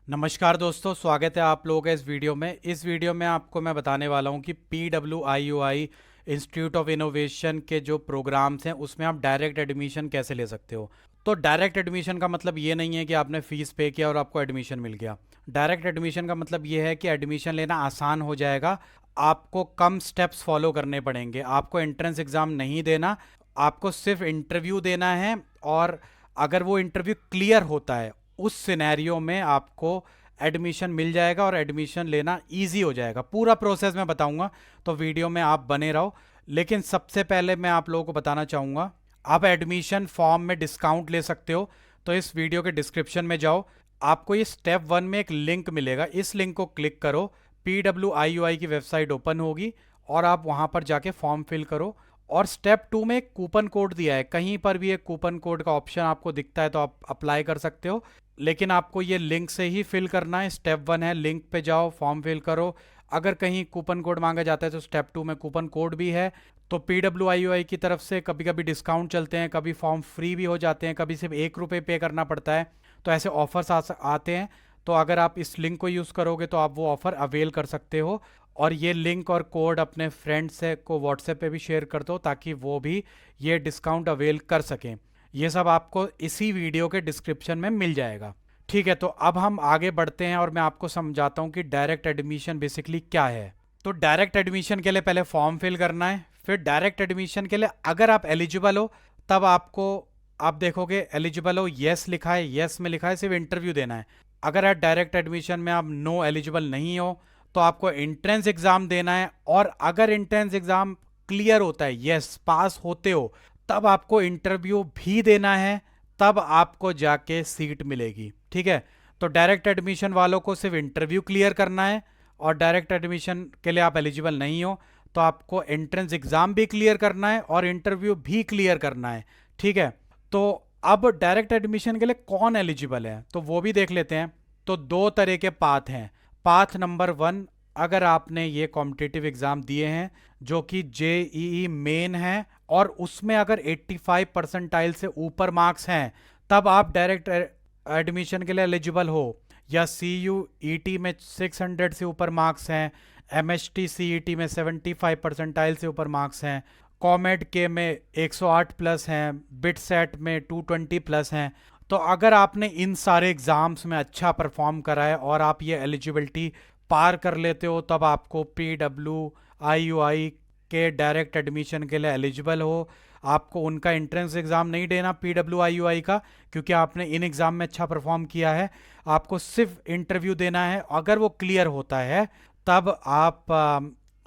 नमस्कार दोस्तों, स्वागत है आप लोगों का इस वीडियो में। इस वीडियो में आपको मैं बताने वाला हूं कि PWIUI इंस्टीट्यूट ऑफ इनोवेशन के जो प्रोग्राम्स हैं उसमें आप डायरेक्ट एडमिशन कैसे ले सकते हो। तो डायरेक्ट एडमिशन का मतलब ये नहीं है कि आपने फ़ीस पे किया और आपको एडमिशन मिल गया। डायरेक्ट एडमिशन का मतलब ये है कि एडमिशन लेना आसान हो जाएगा। आपको कम स्टेप्स फॉलो करने पड़ेंगे, आपको एंट्रेंस एग्ज़ाम नहीं देना, आपको सिर्फ इंटरव्यू देना है। और अगर वो इंटरव्यू क्लियर होता है उस सिनेरियो में आपको एडमिशन मिल जाएगा और एडमिशन लेना इजी हो जाएगा। पूरा प्रोसेस मैं बताऊंगा, तो वीडियो में आप बने रहो। लेकिन सबसे पहले मैं आप लोगों को बताना चाहूँगा, आप एडमिशन फॉर्म में डिस्काउंट ले सकते हो। तो इस वीडियो के डिस्क्रिप्शन में जाओ, आपको ये स्टेप 1 में एक लिंक मिलेगा, इस लिंक को क्लिक करो। PWIUI की वेबसाइट ओपन होगी और आप वहाँ पर जाके फॉर्म फिल करो। और स्टेप 2 में एक कूपन कोड दिया है, कहीं पर भी एक कूपन कोड का ऑप्शन आपको दिखता है तो आप अप्लाई कर सकते हो। लेकिन आपको ये लिंक से ही फिल करना है। स्टेप 1 है, लिंक पे जाओ, फॉर्म फिल करो। अगर कहीं कूपन कोड मांगा जाता है तो स्टेप 2 में कूपन कोड भी है। तो PWIUI की तरफ से कभी कभी डिस्काउंट चलते हैं, कभी फॉर्म फ्री भी हो जाते हैं, कभी सिर्फ 1 रुपये पे करना पड़ता है। तो ऐसे ऑफर्स आते हैं। तो अगर आप इस लिंक को यूज़ करोगे तो आप वो ऑफ़र अवेल कर सकते हो। और ये लिंक और कोड अपने फ्रेंड्स से को व्हाट्सएप पे भी शेयर कर दो ताकि वो भी ये डिस्काउंट अवेल कर सकें। ये सब आपको इसी वीडियो के डिस्क्रिप्शन में मिल जाएगा। ठीक है, तो अब हम आगे बढ़ते हैं और मैं आपको समझाता हूँ कि डायरेक्ट एडमिशन बेसिकली क्या है। तो डायरेक्ट एडमिशन के लिए पहले फॉर्म फिल करना है। फिर डायरेक्ट एडमिशन के लिए अगर आप एलिजिबल हो तब आपको, आप देखोगे एलिजिबल हो, यस लिखा है, यस में लिखा है सिर्फ इंटरव्यू देना है। अगर आप डायरेक्ट एडमिशन में आप नो एलिजिबल नहीं हो तो आपको एंट्रेंस एग्जाम देना है। और अगर एंट्रेंस एग्जाम क्लियर होता है, यस पास होते हो, तब आपको इंटरव्यू भी देना है, तब आपको जाके सीट मिलेगी। ठीक है, तो डायरेक्ट एडमिशन वालों को सिर्फ इंटरव्यू क्लियर करना है। और डायरेक्ट एडमिशन के लिए आप एलिजिबल नहीं हो तो आपको एंट्रेंस एग्जाम भी क्लियर करना है और इंटरव्यू भी क्लियर करना है। ठीक है, तो अब डायरेक्ट एडमिशन के लिए कौन एलिजिबल है तो वो भी देख लेते हैं। तो 2 तरह के पाथ हैं। पाथ नंबर 1, अगर आपने ये कॉम्पिटिटिव एग्जाम दिए हैं जो कि JEE मेन है और उसमें अगर 85 परसेंटाइल से ऊपर मार्क्स हैं तब आप डायरेक्ट एडमिशन के लिए एलिजिबल हो। या CUET में 600 से ऊपर मार्क्स हैं, MHT CET में 75 परसेंटाइल से ऊपर मार्क्स हैं, कॉमेड के में 108 प्लस हैं, बिट सेट में 220 प्लस हैं। तो अगर आपने इन सारे एग्ज़ाम्स में अच्छा परफॉर्म करा है और आप ये एलिजिबिलिटी पार कर लेते हो तब आपको PWIUI के डायरेक्ट एडमिशन के लिए एलिजिबल हो। आपको उनका एंट्रेंस एग्ज़ाम नहीं देना PWIUI का, क्योंकि आपने इन एग्ज़ाम में अच्छा परफॉर्म किया है। आपको सिर्फ इंटरव्यू देना है, अगर वो क्लियर होता है तब आप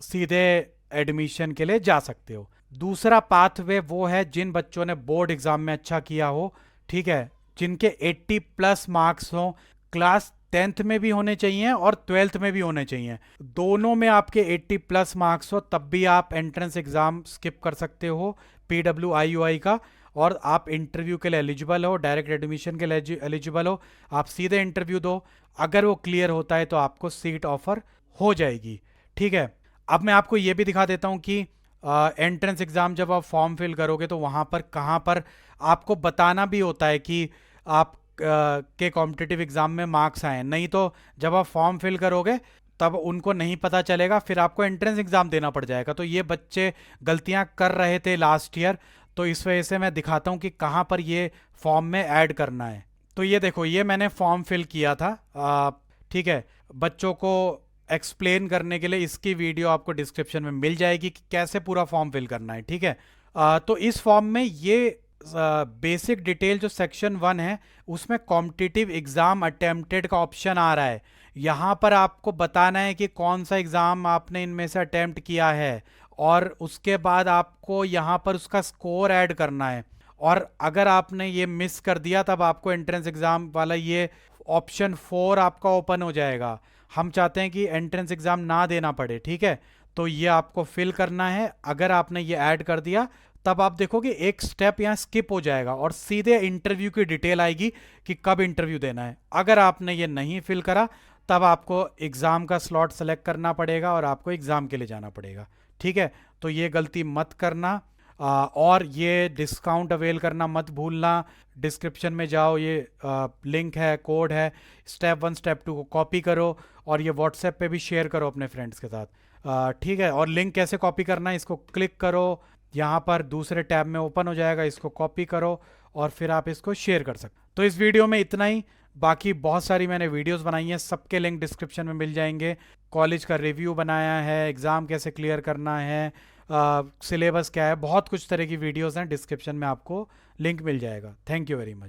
सीधे एडमिशन के लिए जा सकते हो। दूसरा पाथवे वो है जिन बच्चों ने बोर्ड एग्जाम में अच्छा किया हो, ठीक है, जिनके 80 प्लस मार्क्स हो, क्लास 10th में भी होने चाहिए और 12th में भी होने चाहिए। दोनों में आपके 80 प्लस मार्क्स हो तब भी आप एंट्रेंस एग्जाम स्किप कर सकते हो PWIUI का, और आप इंटरव्यू के लिए एलिजिबल हो, डायरेक्ट एडमिशन के लिए एलिजिबल हो। आप सीधे इंटरव्यू दो, अगर वो क्लियर होता है तो आपको सीट ऑफर हो जाएगी। ठीक है, अब मैं आपको ये भी दिखा देता हूँ कि एंट्रेंस एग्ज़ाम जब आप फॉर्म फिल करोगे तो वहाँ पर कहाँ पर आपको बताना भी होता है कि आप के कॉम्पिटिटिव एग्ज़ाम में मार्क्स आए। नहीं तो जब आप फॉर्म फिल करोगे तब उनको नहीं पता चलेगा, फिर आपको एंट्रेंस एग्ज़ाम देना पड़ जाएगा। तो ये बच्चे गलतियाँ कर रहे थे लास्ट ईयर, तो इस वजह से मैं दिखाता हूँ कि कहाँ पर ये फॉर्म में ऐड करना है। तो ये देखो, ये मैंने फॉर्म फिल किया था। ठीक है, बच्चों को एक्सप्लेन करने के लिए इसकी वीडियो आपको डिस्क्रिप्शन में मिल जाएगी कि कैसे पूरा फॉर्म फिल करना है। ठीक है, तो इस फॉर्म में ये बेसिक डिटेल जो सेक्शन 1 है उसमें कॉम्पिटिटिव एग्जाम अटेम्प्टेड का ऑप्शन आ रहा है। यहाँ पर आपको बताना है कि कौन सा एग्ज़ाम आपने इनमें से अटेम्प्ट किया है और उसके बाद आपको यहाँ पर उसका स्कोर ऐड करना है। और अगर आपने ये मिस कर दिया तब आपको एंट्रेंस एग्ज़ाम वाला ये ऑप्शन 4 आपका ओपन हो जाएगा। हम चाहते हैं कि एंट्रेंस एग्ज़ाम ना देना पड़े। ठीक है, तो ये आपको फिल करना है। अगर आपने ये ऐड कर दिया तब आप देखोगे एक स्टेप यहाँ स्किप हो जाएगा और सीधे इंटरव्यू की डिटेल आएगी कि कब इंटरव्यू देना है। अगर आपने ये नहीं फिल करा तब आपको एग्ज़ाम का स्लॉट सेलेक्ट करना पड़ेगा और आपको एग्ज़ाम के लिए जाना पड़ेगा। ठीक है, तो ये गलती मत करना। और ये डिस्काउंट अवेल करना मत भूलना। डिस्क्रिप्शन में जाओ, ये लिंक है, कोड है, स्टेप 1 स्टेप 2 को कॉपी करो और ये व्हाट्सएप पे भी शेयर करो अपने फ्रेंड्स के साथ। ठीक है, और लिंक कैसे कॉपी करना है, इसको क्लिक करो, यहाँ पर दूसरे टैब में ओपन हो जाएगा, इसको कॉपी करो और फिर आप इसको शेयर कर सकते। तो इस वीडियो में इतना ही। बाकी बहुत सारी मैंने वीडियोस बनाई हैं, सबके लिंक डिस्क्रिप्शन में मिल जाएंगे। कॉलेज का रिव्यू बनाया है, एग्ज़ाम कैसे क्लियर करना है, सिलेबस क्या है, बहुत कुछ तरह की वीडियोस हैं, डिस्क्रिप्शन में आपको लिंक मिल जाएगा। Thank you very much.